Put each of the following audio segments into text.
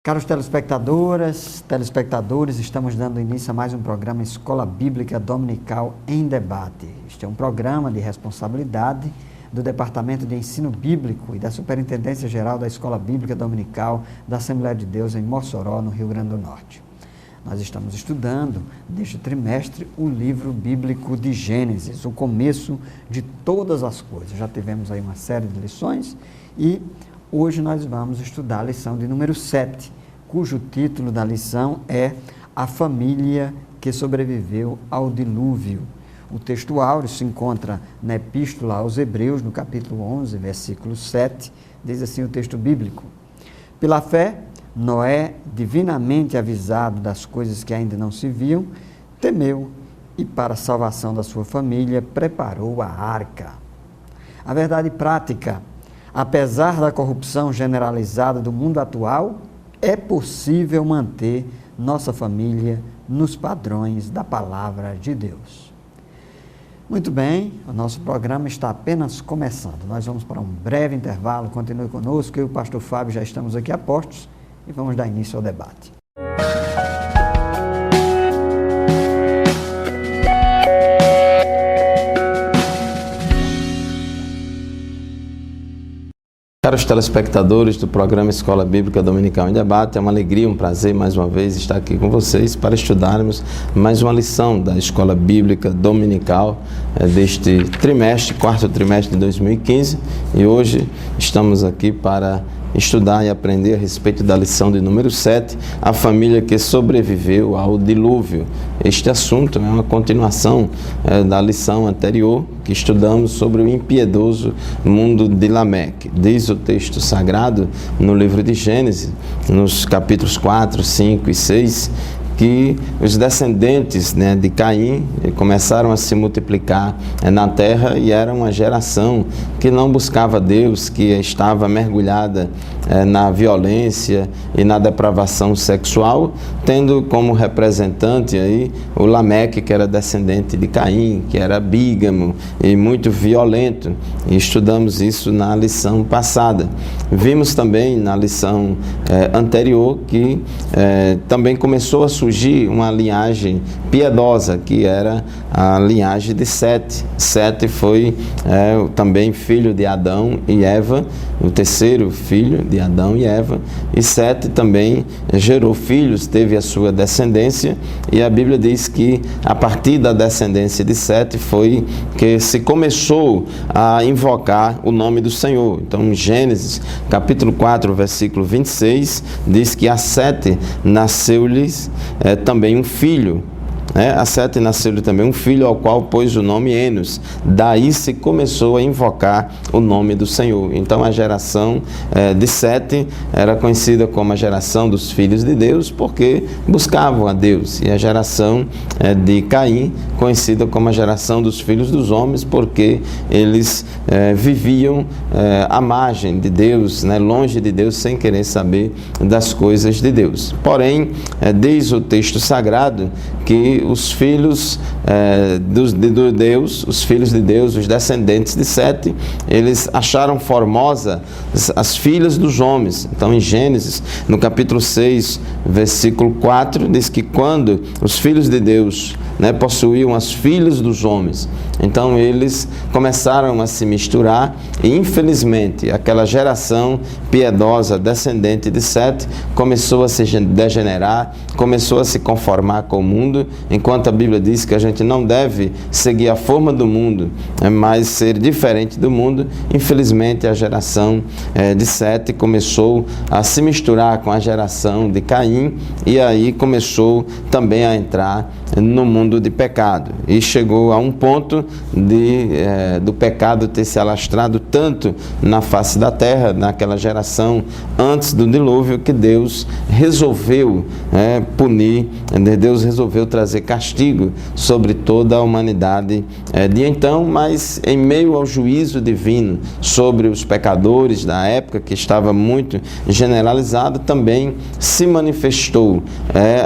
Caros telespectadores, estamos dando início a mais um programa Escola Bíblica Dominical em Debate. Este é um programa de responsabilidade do Departamento de Ensino Bíblico e da Superintendência Geral da Escola Bíblica Dominical da Assembleia de Deus em Mossoró, no Rio Grande do Norte. Nós estamos estudando, neste trimestre, o livro bíblico de Gênesis, o começo de todas as coisas. Já tivemos aí uma série de lições e hoje nós vamos estudar a lição de número 7, cujo título da lição é A Família que Sobreviveu ao Dilúvio. O texto áureo se encontra na Epístola aos Hebreus, no capítulo 11, versículo 7, diz assim o texto bíblico: Pela fé, Noé, divinamente avisado das coisas que ainda não se viam, temeu e, para a salvação da sua família, preparou a arca. A verdade prática: apesar da corrupção generalizada do mundo atual, é possível manter nossa família nos padrões da palavra de Deus. Muito bem, o nosso programa está apenas começando. Nós vamos para um breve intervalo, continue conosco, eu e o pastor Fábio já estamos aqui a postos e vamos dar início ao debate. Caros telespectadores do programa Escola Bíblica Dominical em Debate, é uma alegria, um prazer mais uma vez estar aqui com vocês para estudarmos mais uma lição da Escola Bíblica Dominical deste trimestre, quarto trimestre de 2015, e hoje estamos aqui para estudar e aprender a respeito da lição de número 7, a família que sobreviveu ao dilúvio. Este assunto é uma continuação da lição anterior que estudamos sobre o impiedoso mundo de Lameque. Diz o texto sagrado no livro de Gênesis, nos capítulos 4, 5 e 6, que os descendentes de Caim começaram a se multiplicar na terra e era uma geração que não buscava Deus, que estava mergulhada na violência e na depravação sexual, tendo como representante aí o Lameque, que era descendente de Caim, que era bígamo e muito violento. E estudamos isso na lição passada. Vimos também na lição anterior que também começou a surgir uma linhagem piedosa, que era a linhagem de Sete. Sete foi também filho de Adão e Eva, o terceiro filho de Adão e Eva, e Sete também gerou filhos, teve a sua descendência, e a Bíblia diz que a partir da descendência de Sete foi que se começou a invocar o nome do Senhor. Então, em Gênesis, capítulo 4, versículo 26, diz que a Sete nasceu-lhes também um filho. A Sete nasceu-lhe também um filho, ao qual pôs o nome Enos. Daí se começou a invocar o nome do Senhor. Então a geração de Sete era conhecida como a geração dos filhos de Deus, porque buscavam a Deus. E a geração de Caim, conhecida como a geração dos filhos dos homens, porque eles viviam à margem de Deus, longe de Deus, sem querer saber das coisas de Deus. Porém, diz o texto sagrado que os filhos de Deus, os filhos de Deus, os descendentes de Sete, eles acharam formosa as filhas dos homens. Então, em Gênesis, no capítulo 6, versículo 4, diz que quando os filhos de Deus possuíam as filhas dos homens, então eles começaram a se misturar e, infelizmente, aquela geração piedosa, descendente de Sete, começou a se degenerar, começou a se conformar com o mundo, enquanto a Bíblia diz que a gente não deve seguir a forma do mundo, mas ser diferente do mundo. Infelizmente, a geração de Sete começou a se misturar com a geração de Caim, e aí começou também a entrar no mundo de pecado, e chegou a um ponto do pecado ter se alastrado tanto na face da terra, naquela geração antes do dilúvio, que Deus resolveu punir, Deus resolveu trazer castigo sobre toda a humanidade de então, mas em meio ao juízo divino sobre os pecadores da época, que estava muito generalizado, também se manifestou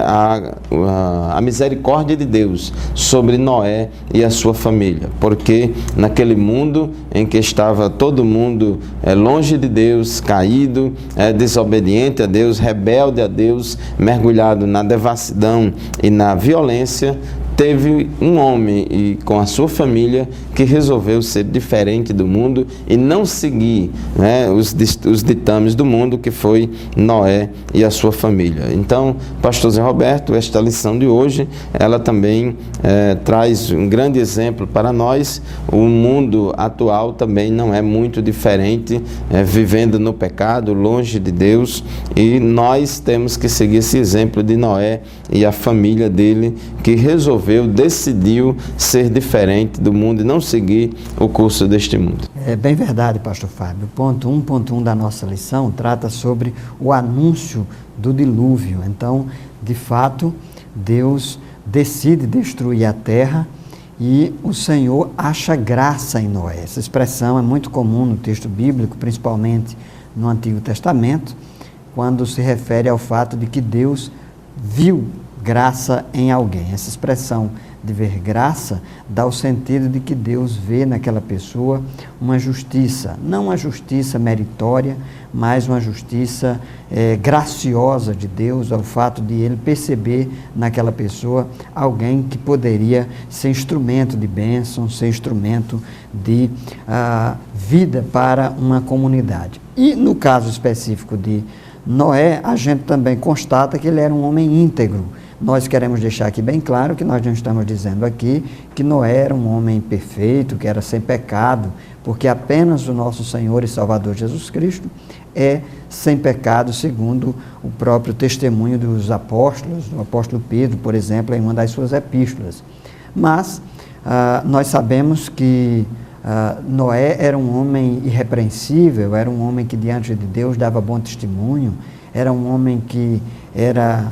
a misericórdia de Deus, Deus sobre Noé e a sua família, porque naquele mundo em que estava todo mundo longe de Deus, caído, desobediente a Deus, rebelde a Deus, mergulhado na devassidão e na violência, teve um homem e com a sua família que resolveu ser diferente do mundo e não seguir, os ditames do mundo, que foi Noé e a sua família. Então, pastor Zé Roberto, esta lição de hoje, ela também traz um grande exemplo para nós. O mundo atual também não é muito diferente, vivendo no pecado, longe de Deus, e nós temos que seguir esse exemplo de Noé e a família dele, que decidiu ser diferente do mundo e não seguir o curso deste mundo. É bem verdade, pastor Fábio. Ponto 1 da nossa lição trata sobre o anúncio do dilúvio. Então, de fato, Deus decide destruir a terra e o Senhor acha graça em Noé. Essa expressão é muito comum no texto bíblico, principalmente no Antigo Testamento, quando se refere ao fato de que Deus viu graça em alguém. Essa expressão de ver graça dá o sentido de que Deus vê naquela pessoa uma justiça, não uma justiça meritória, mas uma justiça graciosa de Deus, ao fato de ele perceber naquela pessoa alguém que poderia ser instrumento de bênção, ser instrumento de vida para uma comunidade. E no caso específico de Noé, a gente também constata que ele era um homem íntegro. Nós queremos deixar aqui bem claro que nós não estamos dizendo aqui que Noé era um homem perfeito, que era sem pecado, porque apenas o nosso Senhor e Salvador Jesus Cristo é sem pecado, segundo o próprio testemunho dos apóstolos, do apóstolo Pedro, por exemplo, em uma das suas epístolas. Mas nós sabemos que Noé era um homem irrepreensível, era um homem que diante de Deus dava bom testemunho, era um homem que era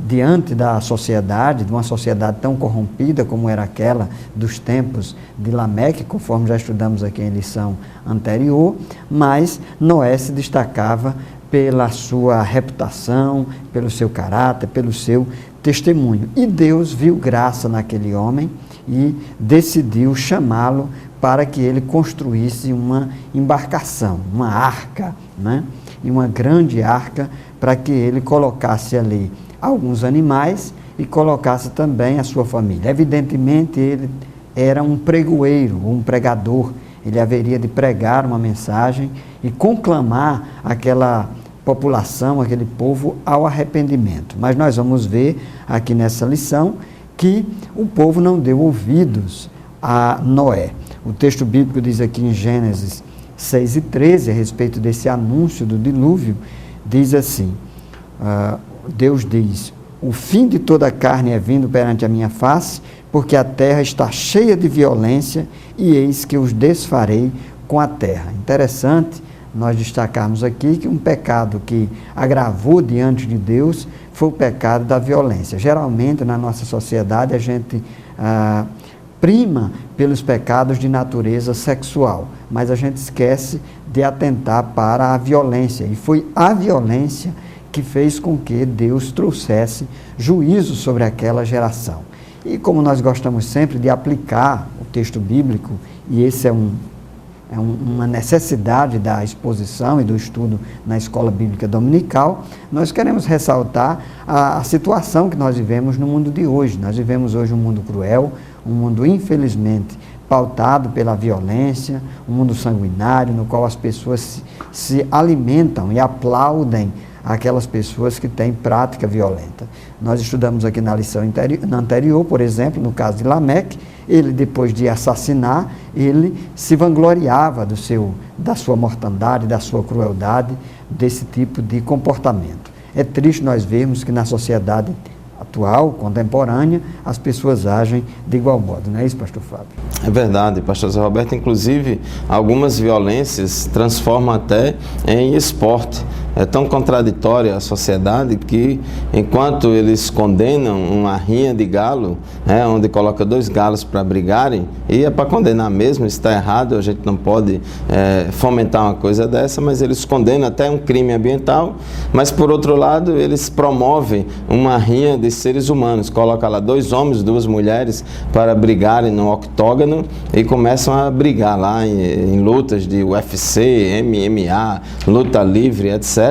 diante da sociedade, de uma sociedade tão corrompida como era aquela dos tempos de Lameque, conforme já estudamos aqui em lição anterior, mas Noé se destacava pela sua reputação, pelo seu caráter, pelo seu testemunho. E Deus viu graça naquele homem e decidiu chamá-lo para que ele construísse uma embarcação, uma arca, e uma grande arca, para que ele colocasse ali alguns animais e colocasse também a sua família. Evidentemente, ele era um pregoeiro, um pregador. Ele haveria de pregar uma mensagem e conclamar aquela população, aquele povo ao arrependimento. Mas nós vamos ver aqui nessa lição que o povo não deu ouvidos a Noé. O texto bíblico diz aqui em Gênesis 6:13, a respeito desse anúncio do dilúvio, diz assim, Deus diz: o fim de toda a carne é vindo perante a minha face, porque a terra está cheia de violência, e eis que os desfarei com a terra. Interessante nós destacarmos aqui que um pecado que agravou diante de Deus foi o pecado da violência. Geralmente, na nossa sociedade, a gente prima pelos pecados de natureza sexual, mas a gente esquece de atentar para a violência, e foi a violência que fez com que Deus trouxesse juízo sobre aquela geração. E como nós gostamos sempre de aplicar o texto bíblico, e esse é uma necessidade da exposição e do estudo na escola bíblica dominical, nós queremos ressaltar a situação que nós vivemos no mundo de hoje. Nós vivemos hoje um mundo cruel, um mundo infelizmente pautado pela violência, um mundo sanguinário, no qual as pessoas se alimentam e aplaudem aquelas pessoas que têm prática violenta. Nós estudamos aqui na lição anterior, por exemplo, no caso de Lameque, ele, depois de assassinar, ele se vangloriava da sua mortandade, da sua crueldade, desse tipo de comportamento. É triste nós vermos que na sociedade atual, contemporânea, as pessoas agem de igual modo, não é isso, pastor Fábio? É verdade, pastor Zé Roberto. Inclusive, algumas violências transformam até em esporte. é tão contraditória a sociedade que, enquanto eles condenam uma rinha de galo, onde coloca 2 galos para brigarem, e é para condenar mesmo, está errado, a gente não pode fomentar uma coisa dessa, mas eles condenam até um crime ambiental, mas por outro lado eles promovem uma rinha de seres humanos, coloca lá 2 homens, 2 mulheres para brigarem no octógono e começam a brigar lá em lutas de UFC, MMA, luta livre, etc.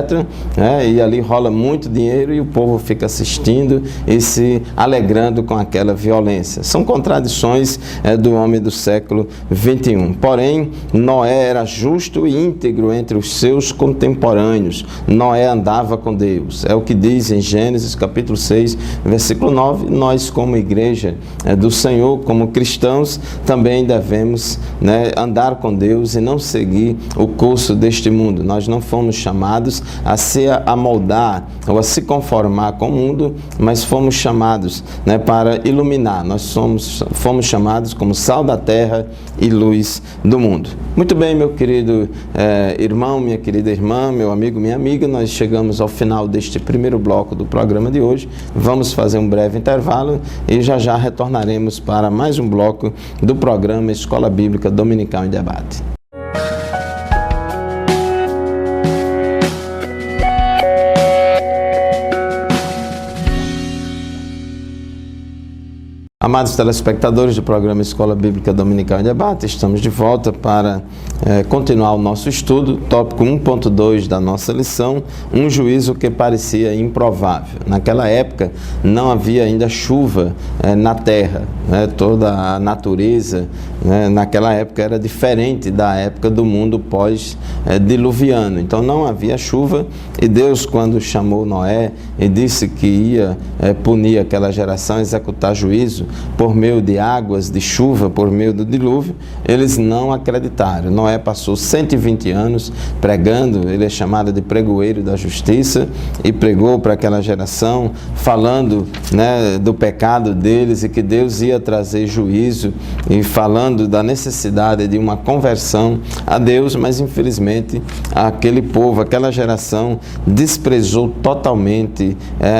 E ali rola muito dinheiro e o povo fica assistindo e se alegrando com aquela violência. São contradições do homem do século 21. Porém, Noé era justo e íntegro entre os seus contemporâneos. Noé andava com Deus. É o que diz em Gênesis capítulo 6, versículo 9. Nós, como igreja do Senhor, como cristãos, também devemos andar com Deus e não seguir o curso deste mundo. Nós não fomos chamados a se amoldar ou a se conformar com o mundo, mas fomos chamados para iluminar. Nós fomos chamados como sal da terra e luz do mundo. Muito bem, meu querido irmão, minha querida irmã, meu amigo, minha amiga, nós chegamos ao final deste primeiro bloco do programa de hoje. Vamos fazer um breve intervalo e já retornaremos para mais um bloco do programa Escola Bíblica Dominical em Debate. Amados telespectadores do programa Escola Bíblica Dominical em Debate, estamos de volta para continuar o nosso estudo, tópico 1.2 da nossa lição, um juízo que parecia improvável. Naquela época não havia ainda chuva na terra, toda a natureza naquela época era diferente da época do mundo pós-diluviano, então não havia chuva e Deus, quando chamou Noé e disse que ia punir aquela geração, executar juízo por meio de águas, de chuva, por meio do dilúvio, eles não acreditaram. Noé passou 120 anos pregando, ele é chamado de pregoeiro da justiça, e pregou para aquela geração, falando do pecado deles e que Deus ia trazer juízo, e falando da necessidade de uma conversão a Deus, mas infelizmente aquele povo, aquela geração desprezou totalmente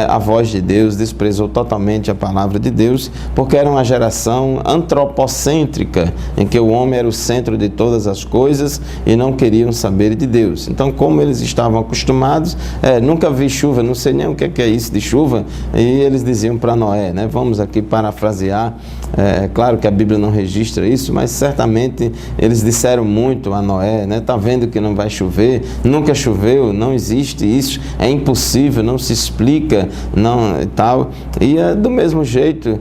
a voz de Deus, desprezou totalmente a palavra de Deus, porque era uma geração antropocêntrica, em que o homem era o centro de todas as coisas e não queriam saber de Deus. Então, como eles estavam acostumados, nunca vi chuva, não sei nem o que é isso de chuva, e eles diziam para Noé, vamos aqui parafrasear, claro que a Bíblia não registra isso, mas certamente eles disseram muito a Noé, está vendo que não vai chover, nunca choveu, não existe isso, é impossível, não se explica, não, e tal. E do mesmo jeito,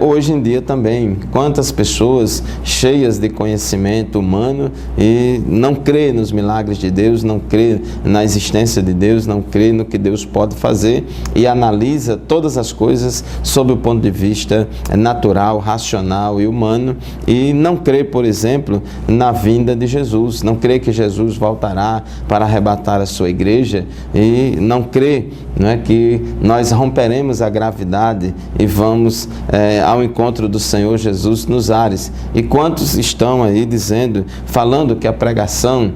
hoje em dia também, quantas pessoas cheias de conhecimento humano e não crê nos milagres de Deus, não crê na existência de Deus, não crê no que Deus pode fazer e analisa todas as coisas sob o ponto de vista natural, racional e humano, e não crê, por exemplo, na vinda de Jesus, não crê que Jesus voltará para arrebatar a sua igreja, e não crê que nós romperemos a gravidade e vamos ao encontro do Senhor Jesus nos ares. E quantos estão aí dizendo, falando que a pregação,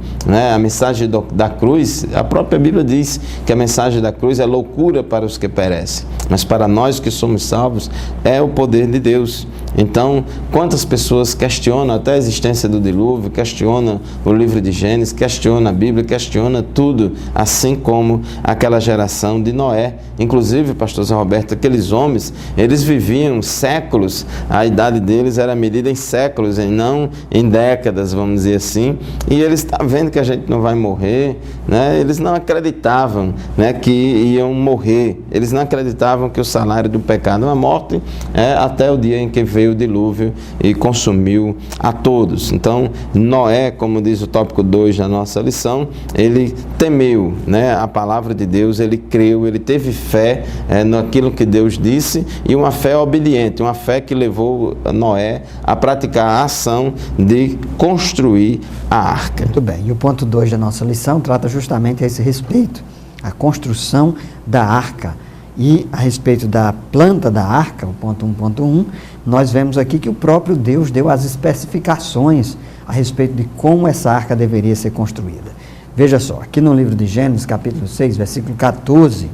a mensagem da cruz, a própria Bíblia diz que a mensagem da cruz é loucura para os que perecem, mas para nós que somos salvos é o poder de Deus. Então, quantas pessoas questionam até a existência do dilúvio, questionam o livro de Gênesis, questionam a Bíblia, questionam tudo, assim como aquela geração de Noé. Inclusive, pastor Zé Roberto, aqueles homens, eles viviam séculos, a idade deles era medida em séculos, e não em décadas, vamos dizer assim, e eles estão vendo que a gente não vai morrer, eles não acreditavam que iam morrer, eles não acreditavam que o salário do pecado é a morte, até o dia em que veio o dilúvio e consumiu a todos. Então, Noé, como diz o tópico 2 da nossa lição, ele temeu a palavra de Deus, ele creu, ele teve fé naquilo que Deus disse, e uma fé obediente, uma fé que levou Noé a praticar a ação de construir a arca. Muito bem, e o ponto 2 da nossa lição trata justamente a esse respeito, a construção da arca. E a respeito da planta da arca, o ponto 1.1, nós vemos aqui que o próprio Deus deu as especificações a respeito de como essa arca deveria ser construída. Veja só, aqui no livro de Gênesis, capítulo 6, versículo 14,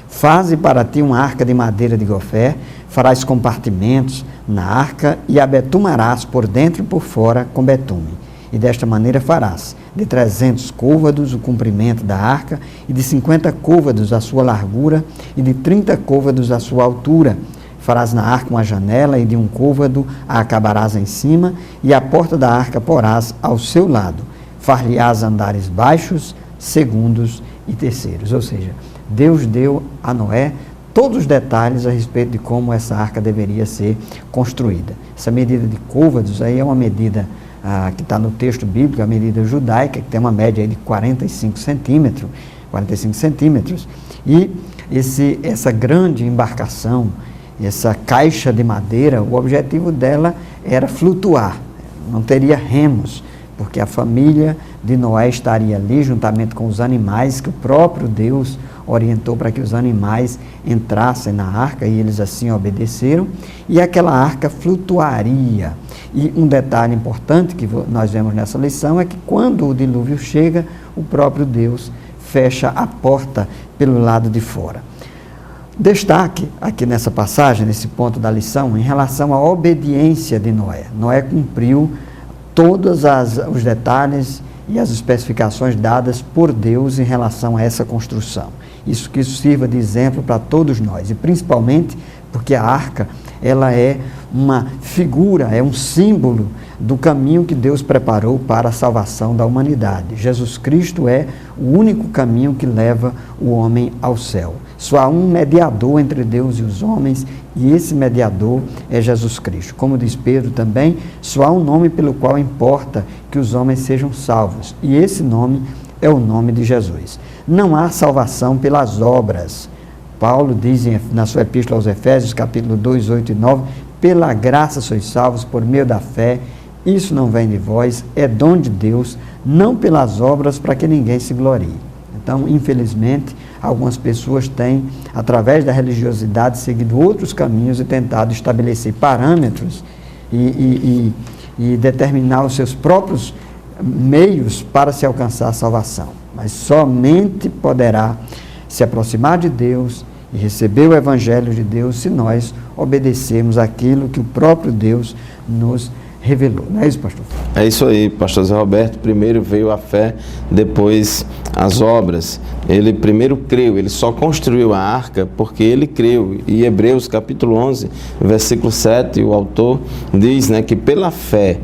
faze para ti uma arca de madeira de gofé, farás compartimentos na arca e a betumarás por dentro e por fora com betume. E desta maneira farás de 300 côvados o comprimento da arca, e de 50 côvados a sua largura, e de 30 côvados a sua altura. Farás na arca uma janela, e de um côvado a acabarás em cima, e a porta da arca porás ao seu lado. Far-lhe-ás andares baixos, segundos e terceiros. Ou seja, Deus deu a Noé todos os detalhes a respeito de como essa arca deveria ser construída. Essa medida de côvados aí é uma medida que está no texto bíblico, a medida judaica, que tem uma média aí de 45 centímetros. E essa grande embarcação, essa caixa de madeira, o objetivo dela era flutuar, não teria remos, porque a família de Noé estaria ali juntamente com os animais que o próprio Deus orientou para que os animais entrassem na arca, e eles assim obedeceram, e aquela arca flutuaria. E um detalhe importante que nós vemos nessa lição é que quando o dilúvio chega, o próprio Deus fecha a porta pelo lado de fora. Destaque aqui nessa passagem, nesse ponto da lição, em relação à obediência de Noé. Noé cumpriu todos os detalhes e as especificações dadas por Deus em relação a essa construção. Isso que isso sirva de exemplo para todos nós, e principalmente porque a arca, ela é uma figura, é um símbolo do caminho que Deus preparou para a salvação da humanidade. Jesus Cristo é o único caminho que leva o homem ao céu. Só há um mediador entre Deus e os homens, e esse mediador é Jesus Cristo. Como diz Pedro também, só há um nome pelo qual importa que os homens sejam salvos, e esse nome é o nome de Jesus. Não há salvação pelas obras. Paulo diz na sua epístola aos Efésios, capítulo 2, 8 e 9, pela graça sois salvos por meio da fé, isso não vem de vós, é dom de Deus, não pelas obras para que ninguém se glorie. Então, infelizmente, algumas pessoas têm, através da religiosidade, seguido outros caminhos e tentado estabelecer parâmetros e determinar os seus próprios meios para se alcançar a salvação. Mas somente poderá se aproximar de Deus e receber o Evangelho de Deus se nós obedecermos aquilo que o próprio Deus nos revelou. Não é isso, pastor? É isso aí, pastor Zé Roberto. Primeiro veio a fé, depois as obras. Ele primeiro creu, ele só construiu a arca porque ele creu. E Hebreus capítulo 11, versículo 7, o autor diz, que pela fé,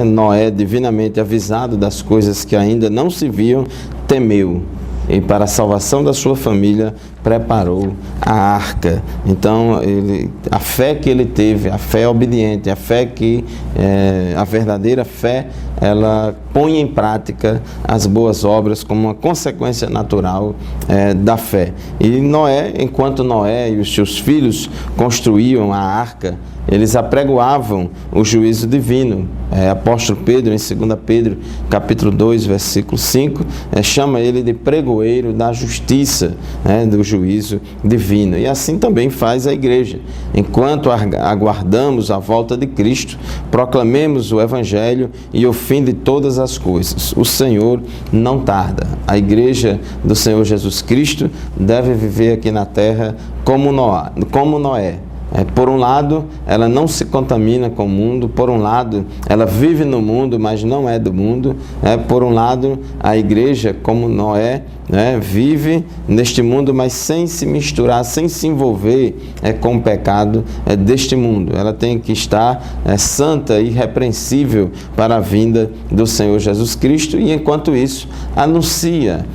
Noé, divinamente avisado das coisas que ainda não se viam, temeu, e para a salvação da sua família preparou a arca. Então, a fé que ele teve, a fé obediente, a fé que, a verdadeira fé, ela põe em prática as boas obras como uma consequência natural da fé. E Noé, enquanto Noé e os seus filhos construíam a arca, eles apregoavam o juízo divino. Apóstolo Pedro, em 2 Pedro, capítulo 2, versículo 5, chama ele de pregoeiro da justiça, do juízo divino. E assim também faz a igreja. Enquanto aguardamos a volta de Cristo, proclamemos o Evangelho e o fim de todas as coisas. O Senhor não tarda. A igreja do Senhor Jesus Cristo deve viver aqui na terra como Noé. Por um lado, ela não se contamina com o mundo. Por um lado, ela vive no mundo, mas não é do mundo. Por um lado, a igreja, como Noé, vive neste mundo, mas sem se misturar, sem se envolver com o pecado deste mundo. Ela tem que estar santa e irrepreensível para a vinda do Senhor Jesus Cristo, e enquanto isso, anuncia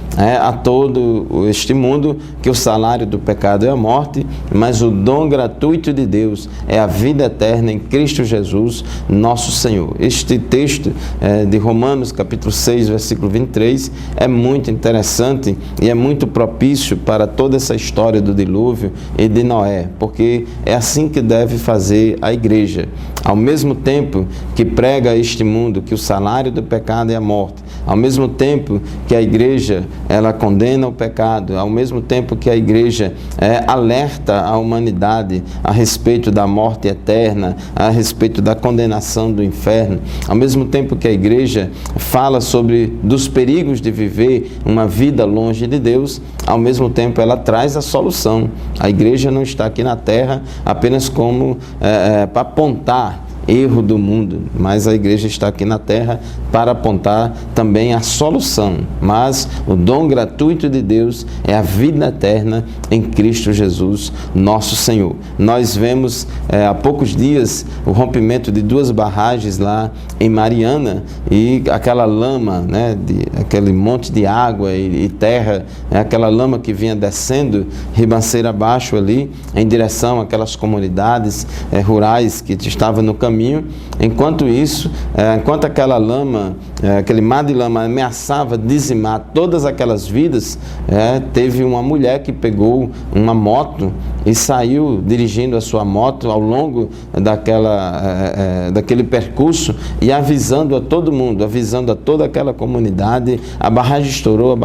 a todo este mundo que o salário do pecado é a morte, mas o dom gratuito de Deus é a vida eterna em Cristo Jesus, nosso Senhor. Este texto de Romanos, capítulo 6, versículo 23, é muito interessante e é muito propício para toda essa história do dilúvio e de Noé, porque é assim que deve fazer a igreja. ao mesmo tempo que prega a este mundo que o salário do pecado é a morte, ao mesmo tempo que a igreja ela condena o pecado, ao mesmo tempo que a igreja alerta a humanidade a respeito da morte eterna, a respeito da condenação do inferno, ao mesmo tempo que a igreja fala dos perigos de viver uma vida longe de Deus, ao mesmo tempo ela traz a solução. A igreja não está aqui na terra apenas como para apontar erro do mundo, mas a igreja está aqui na terra para apontar também a solução. Mas o dom gratuito de Deus é a vida eterna em Cristo Jesus, nosso Senhor. Nós vemos há poucos dias o rompimento de 2 barragens lá em Mariana, e aquela lama, aquele monte de água e terra, aquela lama que vinha descendo ribanceira abaixo ali, em direção àquelas comunidades rurais que estavam no caminho. Enquanto isso, enquanto aquela lama, aquele mar de lama ameaçava dizimar todas aquelas vidas, teve uma mulher que pegou uma moto e saiu dirigindo a sua moto ao longo daquele percurso e avisando a todo mundo, avisando a toda aquela comunidade. A barragem estourou,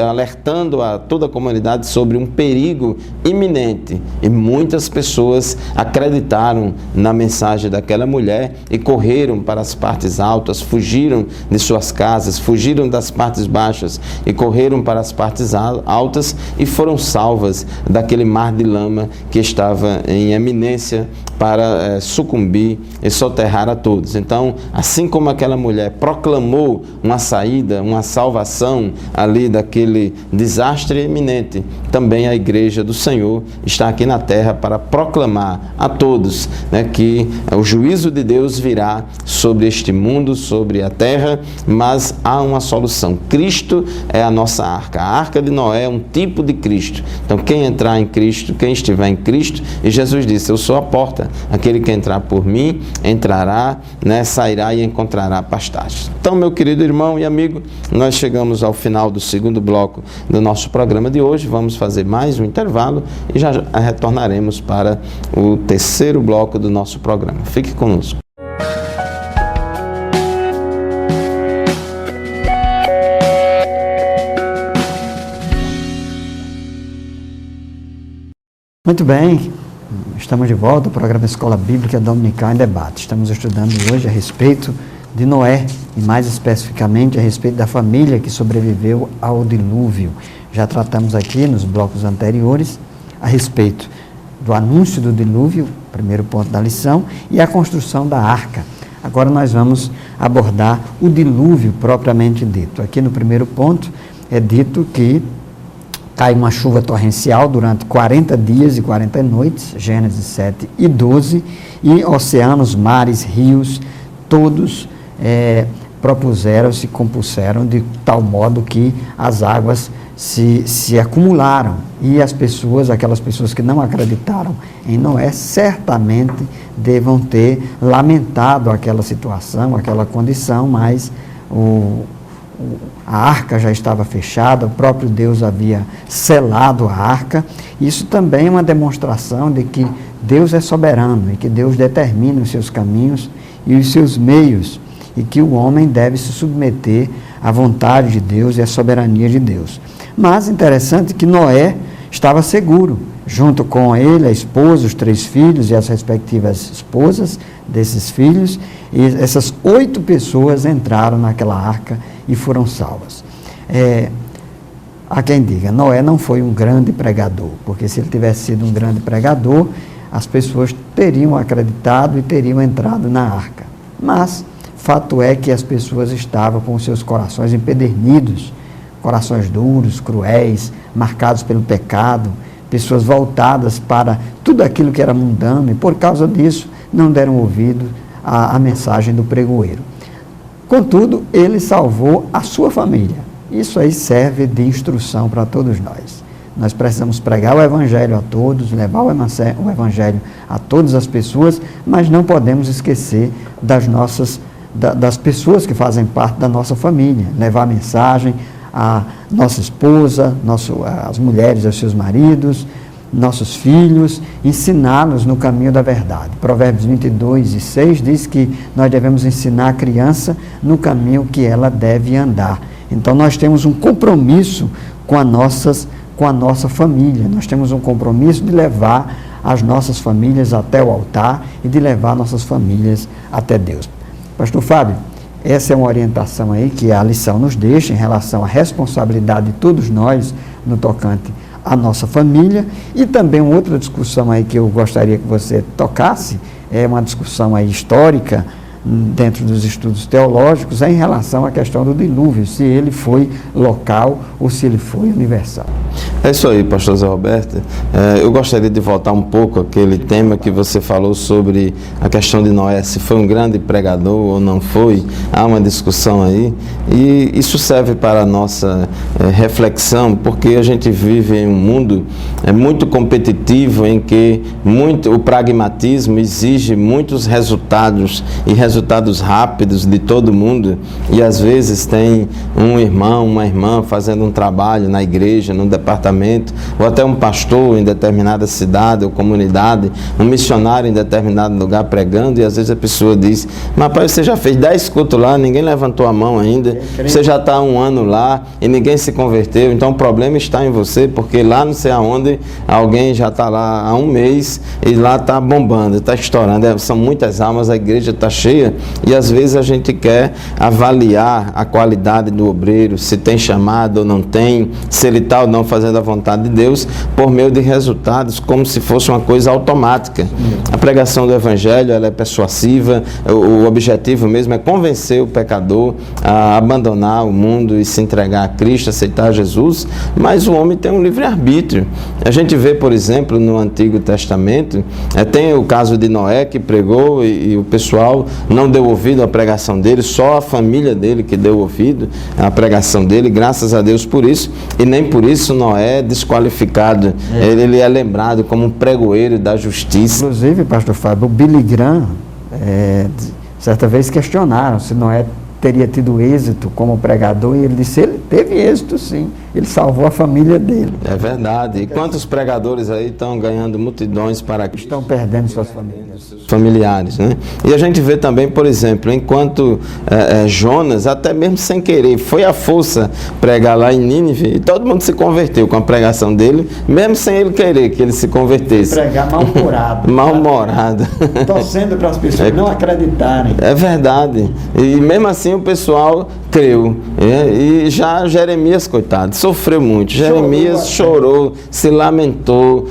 alertando a toda a comunidade sobre um perigo iminente, e muitas pessoas acreditaram na mensagem daquela mulher e correram para as partes altas, fugiram de suas casas, fugiram das partes baixas e correram para as partes altas e foram salvas daquele mar de lama que estava em eminência para sucumbir e soterrar a todos. Então, assim como aquela mulher proclamou uma saída, uma salvação ali daquele desastre iminente, também a igreja do Senhor está aqui na terra para proclamar a todos, que o juízo de Deus virá sobre este mundo, sobre a terra, mas há uma solução. Cristo é a nossa arca. A arca de Noé é um tipo de Cristo. Então, quem entrar em Cristo, quem estiver em Cristo, e Jesus disse: eu sou a porta, aquele que entrar por mim, entrará, sairá e encontrará pastagem. Então, meu querido irmão e amigo, nós chegamos ao final do segundo bloco do nosso programa de hoje. Vamos fazer mais um intervalo e já retornaremos para o terceiro bloco do nosso programa. Fique conosco. Muito bem, estamos de volta ao programa Escola Bíblica Dominical em Debate. Estamos estudando hoje a respeito de Noé e mais especificamente a respeito da família que sobreviveu ao dilúvio. Já tratamos aqui nos blocos anteriores a respeito do anúncio do dilúvio, primeiro ponto da lição, e a construção da arca. Agora nós vamos abordar o dilúvio propriamente dito. Aqui no primeiro ponto é dito que cai uma chuva torrencial durante 40 dias e 40 noites, Gênesis 7 e 12, e oceanos, mares, rios, todos propuseram-se, compuseram de tal modo que as águas se acumularam, e aquelas pessoas que não acreditaram em Noé, certamente devam ter lamentado aquela situação, aquela condição, mas a arca já estava fechada, o próprio Deus havia selado a arca. Isso também é uma demonstração de que Deus é soberano e que Deus determina os seus caminhos e os seus meios, e que o homem deve se submeter à vontade de Deus e à soberania de Deus. Mas interessante que Noé estava seguro, junto com ele, a esposa, os 3 filhos e as respectivas esposas desses filhos, e essas 8 pessoas entraram naquela arca e foram salvas. Há quem diga, Noé não foi um grande pregador, porque se ele tivesse sido um grande pregador, as pessoas teriam acreditado e teriam entrado na arca. Mas fato é que as pessoas estavam com seus corações empedernidos, corações duros, cruéis, marcados pelo pecado, pessoas voltadas para tudo aquilo que era mundano, e por causa disso não deram ouvido à mensagem do pregoeiro. Contudo, ele salvou a sua família. Isso aí serve de instrução para todos nós. Nós precisamos pregar o Evangelho a todos, levar o Evangelho a todas as pessoas, mas não podemos esquecer das pessoas que fazem parte da nossa família, levar a mensagem à nossa esposa, as mulheres aos seus maridos, nossos filhos, ensiná-los no caminho da verdade. Provérbios 22:6 diz que nós devemos ensinar a criança no caminho que ela deve andar. Então nós temos um compromisso com a nossa família, nós temos um compromisso de levar as nossas famílias até o altar e de levar nossas famílias até Deus. Pastor Fábio, essa é uma orientação aí que a lição nos deixa em relação à responsabilidade de todos nós no tocante à nossa família, e também uma outra discussão aí que eu gostaria que você tocasse, é uma discussão aí histórica dentro dos estudos teológicos, em relação à questão do dilúvio, se ele foi local ou se ele foi universal. É isso aí, pastor Zé Roberto. Eu gostaria de voltar um pouco àquele tema que você falou sobre a questão de Noé, se foi um grande pregador ou não foi. Há uma discussão aí, e isso serve para a nossa reflexão, porque a gente vive em um mundo muito competitivo, em que o pragmatismo exige muitos resultados e resultados rápidos de todo mundo, e às vezes tem um irmão, uma irmã fazendo um trabalho na igreja, no departamento, ou até um pastor em determinada cidade ou comunidade, um missionário em determinado lugar pregando, e às vezes a pessoa diz: mas pai, você já fez 10 cultos lá, ninguém levantou a mão ainda, você já está há 1 ano lá e ninguém se converteu, então o problema está em você, porque lá não sei aonde alguém já está lá há 1 mês e lá está bombando, está estourando, são muitas almas, a igreja está cheia. E às vezes a gente quer avaliar a qualidade do obreiro, se tem chamado ou não tem, se ele está ou não fazendo a vontade de Deus, por meio de resultados, como se fosse uma coisa automática. A pregação do Evangelho, ela é persuasiva, o objetivo mesmo é convencer o pecador a abandonar o mundo e se entregar a Cristo, aceitar Jesus, mas o homem tem um livre-arbítrio. A gente vê, por exemplo, no Antigo Testamento, tem o caso de Noé, que pregou e o pessoal não deu ouvido à pregação dele, só a família dele que deu ouvido à pregação dele, graças a Deus por isso, e nem por isso Noé é desqualificado. Ele é lembrado como um pregoeiro da justiça. Inclusive, pastor Fábio, o Billy Graham, certa vez questionaram se Noé teria tido êxito como pregador, e ele disse: ele teve êxito sim, ele salvou a família dele. É verdade. E quantos pregadores aí estão ganhando multidões para Cristo? Estão perdendo suas famílias. Familiares, né? E a gente vê também, por exemplo, enquanto Jonas, até mesmo sem querer, foi à força pregar lá em Nínive, e todo mundo se converteu com a pregação dele, mesmo sem ele querer que ele se convertesse. Pregar mal-humorado. Mal-humorado. Torcendo para as pessoas não acreditarem. É verdade. E mesmo assim o pessoal creu. E já Jeremias, coitado, sofreu muito. Jeremias chorou, se lamentou,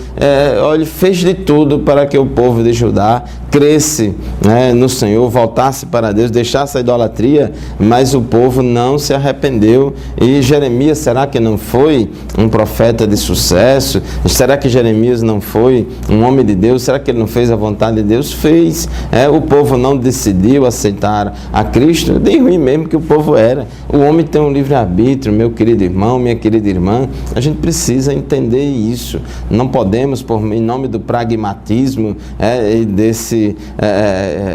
olha, fez de tudo para que o povo de Judá cresce, né, no Senhor, voltasse para Deus, deixasse a idolatria, mas o povo não se arrependeu. E Jeremias, será que não foi um profeta de sucesso? Será que Jeremias não foi um homem de Deus? Será que ele não fez a vontade de Deus? Fez. O povo não decidiu aceitar a Cristo, de ruim mesmo que o povo era. O homem tem um livre-arbítrio, meu querido irmão, minha querida irmã, a gente precisa entender isso. Não podemos, em nome do pragmatismo,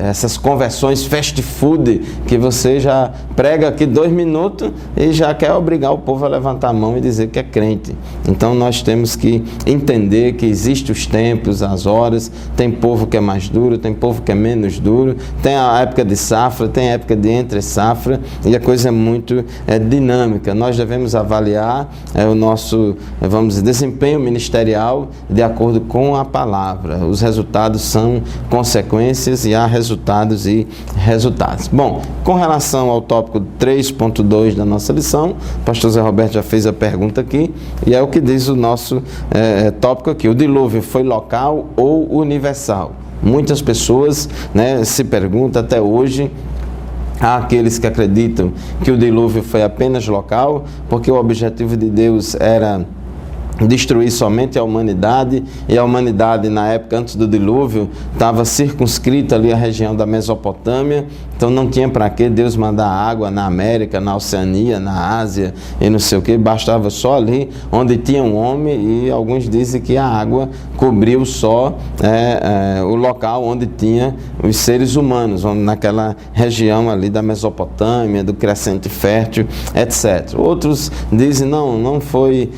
essas conversões fast food, que você já prega aqui 2 minutos e já quer obrigar o povo a levantar a mão e dizer que é crente. Então nós temos que entender que existem os tempos, as horas, tem povo que é mais duro, tem povo que é menos duro, tem a época de safra, tem a época de entre safra, e a coisa é muito dinâmica. Nós devemos avaliar o nosso, vamos dizer, desempenho ministerial de acordo com a palavra. Os resultados são consequências e há resultados e resultados. Bom, com relação ao tópico 3.2 da nossa lição, o pastor Zé Roberto já fez a pergunta aqui, e é o que diz o nosso tópico aqui: o dilúvio foi local ou universal? Muitas pessoas, né, se perguntam até hoje. Há aqueles que acreditam que o dilúvio foi apenas local, porque o objetivo de Deus era destruir somente a humanidade, e a humanidade na época antes do dilúvio estava circunscrita ali a região da Mesopotâmia, então não tinha para que Deus mandar água na América, na Oceania, na Ásia e não sei o que, bastava só ali onde tinha um homem, e alguns dizem que a água cobriu só o local onde tinha os seres humanos, naquela região ali da Mesopotâmia, do Crescente Fértil, etc. Outros dizem não foi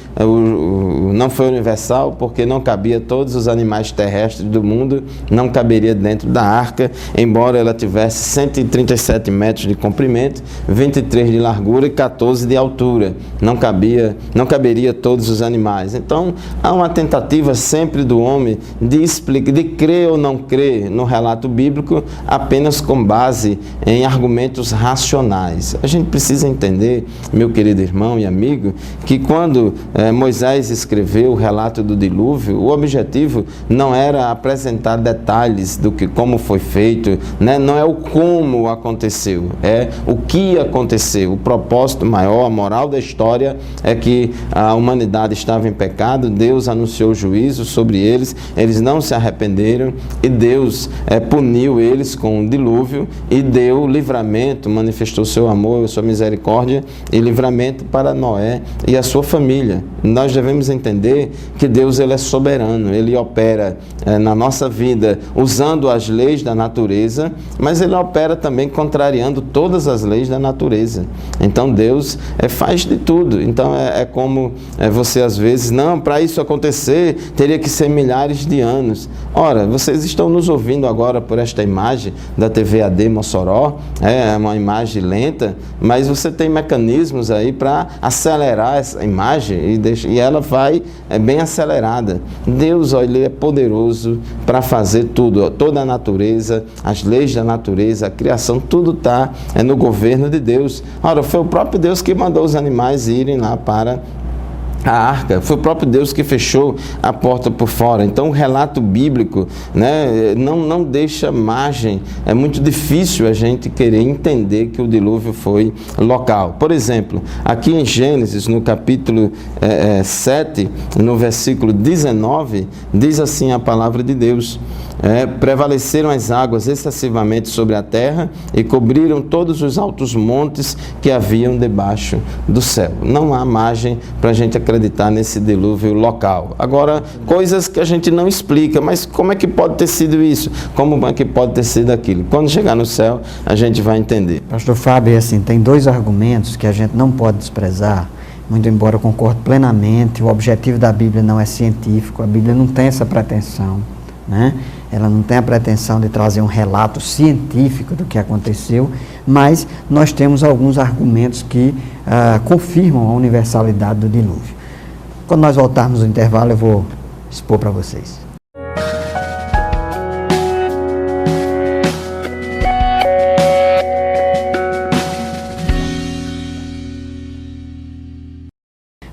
não foi universal porque não cabia todos os animais terrestres do mundo, não caberia dentro da arca, embora ela tivesse 137 metros de comprimento, 23 de largura e 14 de altura. Não caberia todos os animais. Então, há uma tentativa sempre do homem de crer ou não crer no relato bíblico apenas com base em argumentos racionais. A gente precisa entender, meu querido irmão e amigo, que quando Moisés escreveu o relato do dilúvio, o objetivo não era apresentar detalhes do que como foi feito, né? Não é o como aconteceu, é o que aconteceu. O propósito maior, a moral da história é que a humanidade estava em pecado, Deus anunciou juízo sobre eles, eles não se arrependeram e Deus puniu eles com um dilúvio e deu livramento, manifestou seu amor, sua misericórdia e livramento para Noé e a sua família. Nós devemos entender que Deus ele é soberano, ele opera na nossa vida usando as leis da natureza, mas ele opera também contrariando todas as leis da natureza. Então Deus faz de tudo. Então é como você às vezes, não, para isso acontecer teria que ser milhares de anos. Ora, vocês estão nos ouvindo agora por esta imagem da TV AD Mossoró, é uma imagem lenta, mas você tem mecanismos aí para acelerar essa imagem e ela vai bem acelerada. Deus, olha, ele é poderoso para fazer tudo, toda a natureza, as leis da natureza, a criação, tudo está no governo de Deus. Ora, foi o próprio Deus que mandou os animais irem lá para a arca, foi o próprio Deus que fechou a porta por fora. Então o relato bíblico, né, não deixa margem, é muito difícil a gente querer entender que o dilúvio foi local. Por exemplo, aqui em Gênesis, no capítulo 7, no versículo 19, diz assim a palavra de Deus: prevaleceram as águas excessivamente sobre a terra e cobriram todos os altos montes que haviam debaixo do céu. Não há margem para a gente acreditar nesse dilúvio local. Agora, coisas que a gente não explica, mas como é que pode ter sido isso? Como é que pode ter sido aquilo? Quando chegar no céu, a gente vai entender. Pastor Fábio, assim, tem dois argumentos que a gente não pode desprezar, muito embora eu concorde plenamente, o objetivo da Bíblia não é científico, a Bíblia não tem essa pretensão, né? Ela não tem a pretensão de trazer um relato científico do que aconteceu, mas nós temos alguns argumentos que confirmam a universalidade do dilúvio. Quando nós voltarmos no intervalo, eu vou expor para vocês.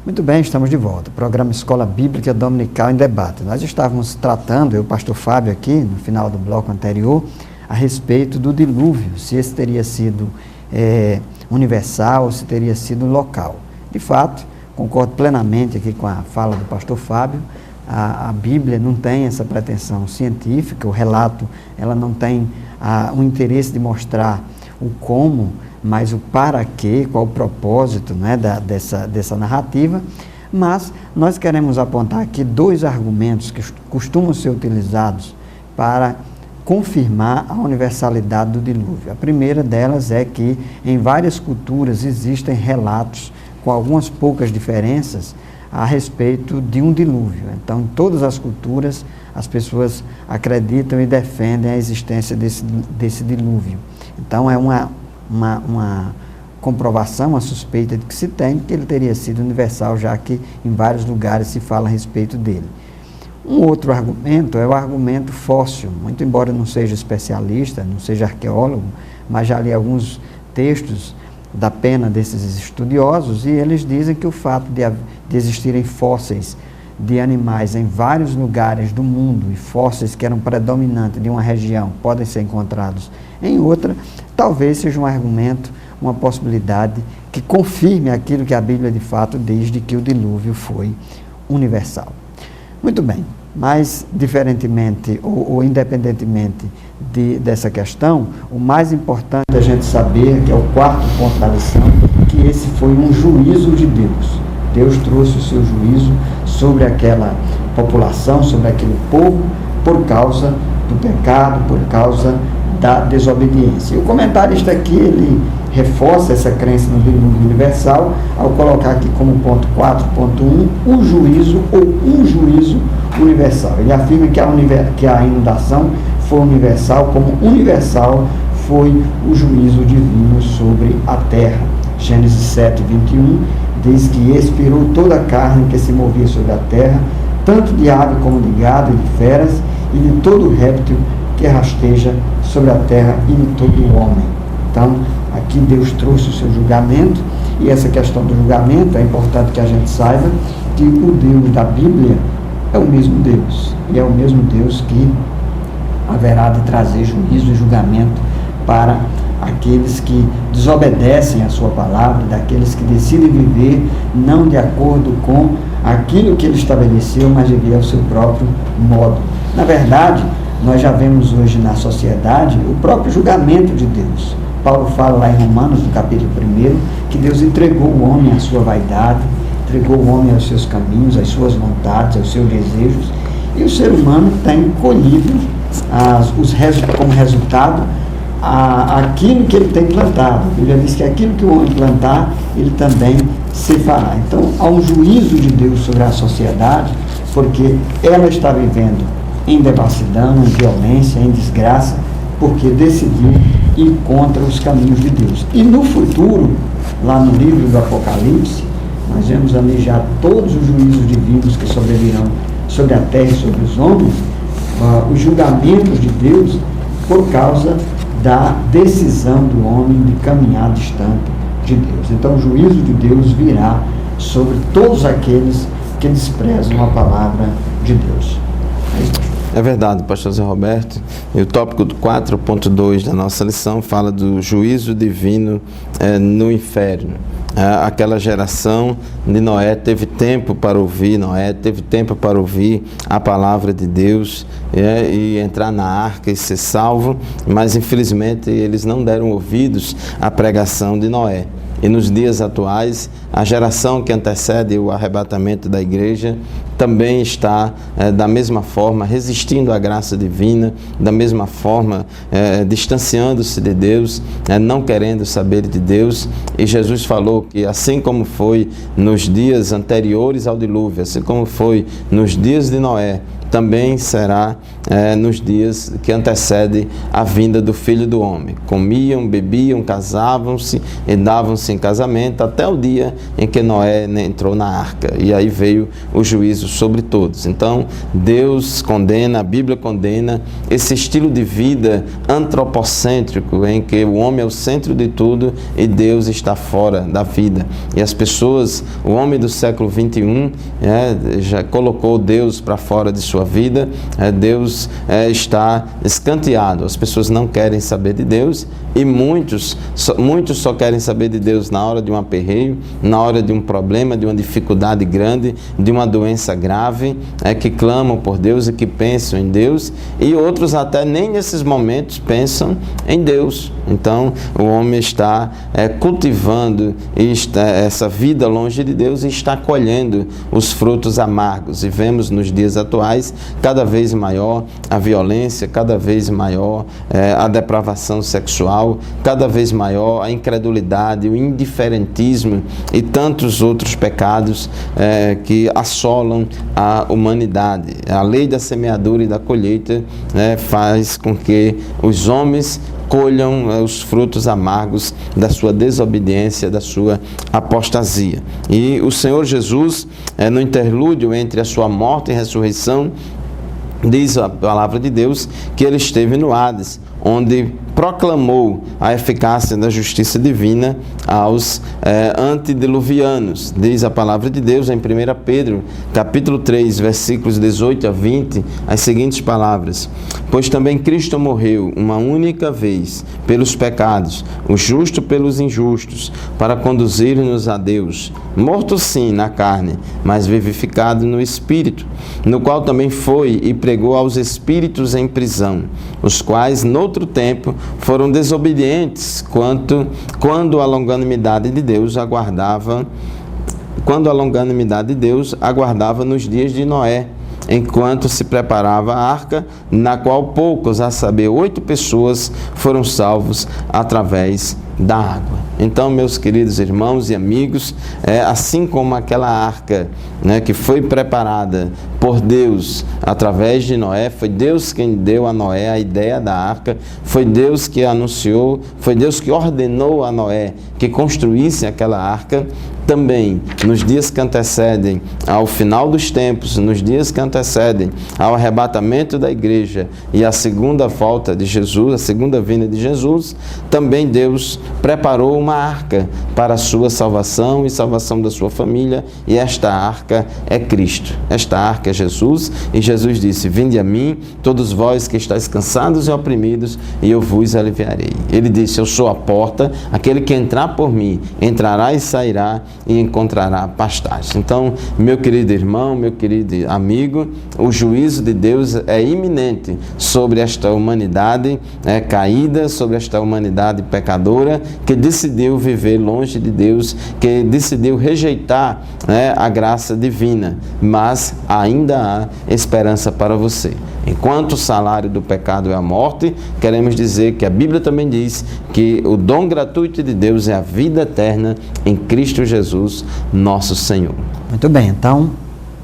Muito bem, estamos de volta. Programa Escola Bíblica Dominical em Debate. Nós estávamos tratando, eu e o pastor Fábio aqui, no final do bloco anterior, a respeito do dilúvio, se esse teria sido universal ou se teria sido local. De fato, concordo plenamente aqui com a fala do pastor Fábio, a Bíblia não tem essa pretensão científica, o relato ela não tem o interesse de mostrar o como, mas o para quê, qual o propósito, né, dessa narrativa, mas nós queremos apontar aqui dois argumentos que costumam ser utilizados para confirmar a universalidade do dilúvio. A primeira delas é que em várias culturas existem relatos com algumas poucas diferenças a respeito de um dilúvio. Então, em todas as culturas, as pessoas acreditam e defendem a existência desse dilúvio. Então, é uma comprovação, uma suspeita de que se tem que ele teria sido universal, já que em vários lugares se fala a respeito dele. Um outro argumento é o argumento fóssil. Muito embora eu não seja especialista, não seja arqueólogo, mas já li alguns textos da pena desses estudiosos e eles dizem que o fato de existirem fósseis de animais em vários lugares do mundo e fósseis que eram predominantes de uma região podem ser encontrados em outra, talvez seja um argumento, uma possibilidade que confirme aquilo que a Bíblia de fato diz de que o dilúvio foi universal. Muito bem, mas diferentemente ou independentemente dessa questão, o mais importante é a gente saber, que é o quarto ponto da lição, que esse foi um juízo de Deus. Deus trouxe o seu juízo sobre aquela população, sobre aquele povo, por causa do pecado, por causa da desobediência. E o comentarista aqui, ele reforça essa crença no dilúvio universal ao colocar aqui como ponto 4.1 o juízo ou um juízo universal. Ele afirma que a inundação foi universal, como universal foi o juízo divino sobre a terra. Gênesis 7:21 diz que expirou toda a carne que se movia sobre a terra, tanto de ave como de gado e de feras, e de todo réptil que rasteja sobre a terra, e de todo homem. Então, aqui Deus trouxe o seu julgamento, e essa questão do julgamento, é importante que a gente saiba que o Deus da Bíblia é o mesmo Deus, e é o mesmo Deus que haverá de trazer juízo e julgamento para aqueles que desobedecem a sua palavra, daqueles que decidem viver não de acordo com aquilo que ele estabeleceu, mas viver ao seu próprio modo. Na verdade, nós já vemos hoje na sociedade o próprio julgamento de Deus. Paulo fala lá em Romanos, no capítulo 1, que Deus entregou o homem à sua vaidade, entregou o homem aos seus caminhos, às suas vontades, aos seus desejos, e o ser humano tem colhido como resultado aquilo que ele tem plantado. A Bíblia diz que aquilo que o homem plantar, ele também se fará. Então, há um juízo de Deus sobre a sociedade, porque ela está vivendo em devassidão, em violência, em desgraça, porque decidiu ir contra os caminhos de Deus. E no futuro, lá no livro do Apocalipse, nós vemos ali já todos os juízos divinos que sobrevirão sobre a terra e sobre os homens, os julgamentos de Deus por causa da decisão do homem de caminhar distante de Deus. Então o juízo de Deus virá sobre todos aqueles que desprezam a palavra de Deus. É verdade, pastor Zé Roberto. E o tópico 4.2 da nossa lição fala do juízo divino no inferno. Aquela geração de Noé teve tempo para ouvir, a palavra de Deus e entrar na arca e ser salvo, mas infelizmente eles não deram ouvidos à pregação de Noé. E nos dias atuais, a geração que antecede o arrebatamento da igreja também está, da mesma forma, resistindo à graça divina, da mesma forma, distanciando-se de Deus, não querendo saber de Deus. E Jesus falou que assim como foi nos dias anteriores ao dilúvio, assim como foi nos dias de Noé, também será nos dias que antecedem a vinda do Filho do Homem. Comiam, bebiam, casavam-se e davam-se em casamento até o dia em que Noé entrou na arca. E aí veio o juízo sobre todos. Então, Deus condena, a Bíblia condena esse estilo de vida antropocêntrico em que o homem é o centro de tudo e Deus está fora da vida. E as pessoas, o homem do século 21, já colocou Deus para fora de sua vida. Deus está escanteado, as pessoas não querem saber de Deus e muitos só querem saber de Deus na hora de um aperreio, na hora de um problema, de uma dificuldade grande, de uma doença grave, que clamam por Deus e que pensam em Deus, e outros até nem nesses momentos pensam em Deus. Então o homem está cultivando essa vida longe de Deus e está colhendo os frutos amargos, e vemos nos dias atuais cada vez maior a violência, cada vez maior a depravação sexual, cada vez maior a incredulidade, o indiferentismo e tantos outros pecados que assolam a humanidade. A lei da semeadura e da colheita faz com que os homens colham os frutos amargos da sua desobediência, da sua apostasia. E o Senhor Jesus, no interlúdio entre a sua morte e ressurreição, diz a palavra de Deus que ele esteve no Hades, onde proclamou a eficácia da justiça divina aos antediluvianos. Diz a palavra de Deus em 1 Pedro, capítulo 3, versículos 18 a 20, as seguintes palavras: pois também Cristo morreu uma única vez pelos pecados, o justo pelos injustos, para conduzir-nos a Deus, morto sim na carne, mas vivificado no Espírito, no qual também foi e pregou aos espíritos em prisão, os quais noutro tempo foram desobedientes quando a longanimidade de Deus aguardava nos dias de Noé, enquanto se preparava a arca, na qual poucos, a saber, 8 pessoas, foram salvos através da água. Então, meus queridos irmãos e amigos, assim como aquela arca, né, que foi preparada por Deus através de Noé, foi Deus quem deu a Noé a ideia da arca, foi Deus que anunciou, foi Deus que ordenou a Noé que construísse aquela arca. Também, nos dias que antecedem ao final dos tempos, nos dias que antecedem ao arrebatamento da igreja e à segunda volta de Jesus, a segunda vinda de Jesus, também Deus preparou uma arca para a sua salvação e salvação da sua família, e esta arca é Cristo, esta arca é Jesus, e Jesus disse: vinde a mim, todos vós que estáis cansados e oprimidos, e eu vos aliviarei. Ele disse: eu sou a porta, aquele que entrar por mim, entrará e sairá, e encontrará pastagem. Então, meu querido irmão, meu querido amigo, o juízo de Deus é iminente sobre esta humanidade caída, sobre esta humanidade pecadora, que decidiu viver longe de Deus, que decidiu rejeitar a graça divina, mas ainda há esperança para você. Enquanto o salário do pecado é a morte, queremos dizer que a Bíblia também diz que o dom gratuito de Deus é a vida eterna em Cristo Jesus, nosso Senhor. Muito bem, então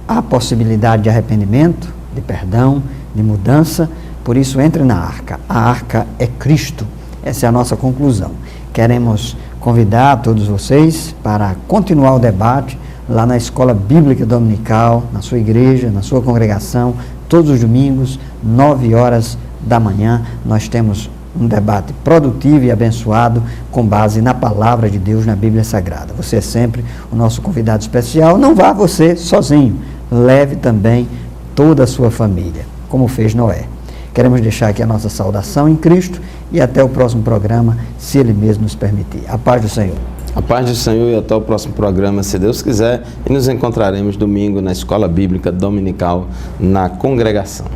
há possibilidade de arrependimento, de perdão, de mudança, por isso entre na arca. A arca é Cristo. Essa é a nossa conclusão. Queremos convidar todos vocês para continuar o debate lá na Escola Bíblica Dominical, na sua igreja, na sua congregação, todos os domingos, 9 horas da manhã, nós temos um debate produtivo e abençoado com base na palavra de Deus, na Bíblia Sagrada. Você é sempre o nosso convidado especial. Não vá você sozinho, leve também toda a sua família, como fez Noé. Queremos deixar aqui a nossa saudação em Cristo e até o próximo programa, se Ele mesmo nos permitir. A paz do Senhor. A paz do Senhor e até o próximo programa, se Deus quiser, e nos encontraremos domingo na Escola Bíblica Dominical, na congregação.